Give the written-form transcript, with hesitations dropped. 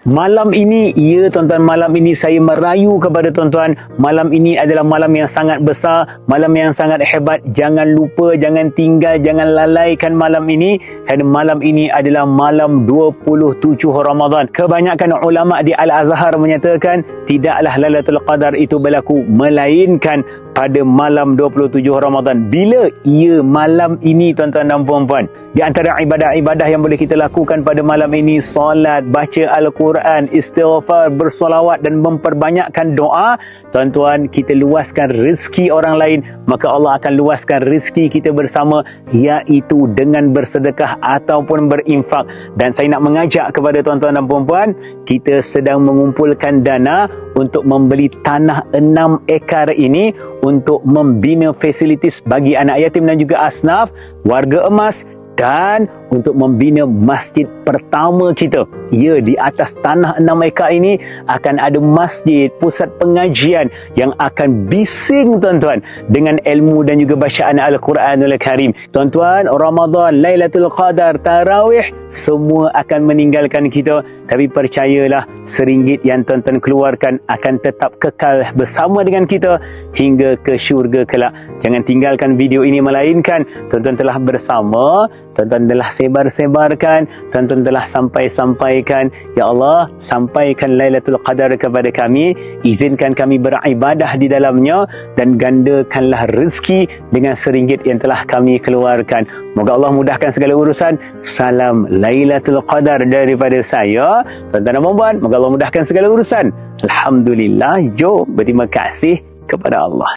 Malam ini, ya tuan-tuan, malam ini saya merayu kepada tuan-tuan. Malam ini adalah malam yang sangat besar, malam yang sangat hebat. Jangan lupa, jangan tinggal, jangan lalaikan malam ini. Kerana malam ini adalah malam 27 Ramadan. Kebanyakan ulama' di Al-Azhar menyatakan tidaklah Lailatul Qadar itu berlaku melainkan pada malam 27 Ramadan. Bila? Ya, malam ini tuan-tuan dan puan-puan. Di antara ibadah-ibadah yang boleh kita lakukan pada malam ini, solat, baca Al-Quran, istighfar, bersolawat dan memperbanyakkan doa. Tuan-tuan, kita luaskan rezeki orang lain, maka Allah akan luaskan rezeki kita bersama, iaitu dengan bersedekah ataupun berinfak. Dan saya nak mengajak kepada tuan-tuan dan puan-puan, kita sedang mengumpulkan dana untuk membeli tanah 6 ekar ini untuk membina fasilitis bagi anak yatim dan juga asnaf, warga emas, dan untuk membina masjid pertama kita. Ya, di atas tanah 6 ekar ini akan ada masjid, pusat pengajian yang akan bising tuan-tuan dengan ilmu dan juga bacaan Al-Quranul Karim. Tuan-tuan, Ramadan, Lailatul Qadar, Tarawih, semua akan meninggalkan kita. Tapi percayalah, RM1 yang tuan-tuan keluarkan akan tetap kekal bersama dengan kita hingga ke syurga kelak. Jangan tinggalkan video ini, melainkan tuan-tuan telah bersama, tuan-tuan telah sebar-sebarkan, tuan-tuan telah sampai-sampaikan. Ya Allah, sampaikan Lailatul Qadar kepada kami, izinkan kami beribadah di dalamnya, dan gandakanlah rezeki dengan RM1 yang telah kami keluarkan. Moga Allah mudahkan segala urusan. Salam Lailatul Qadar daripada saya, tuan-tuan dan puan-puan. Moga Allah mudahkan segala urusan. Alhamdulillah. Jom berterima kasih kepada Allah.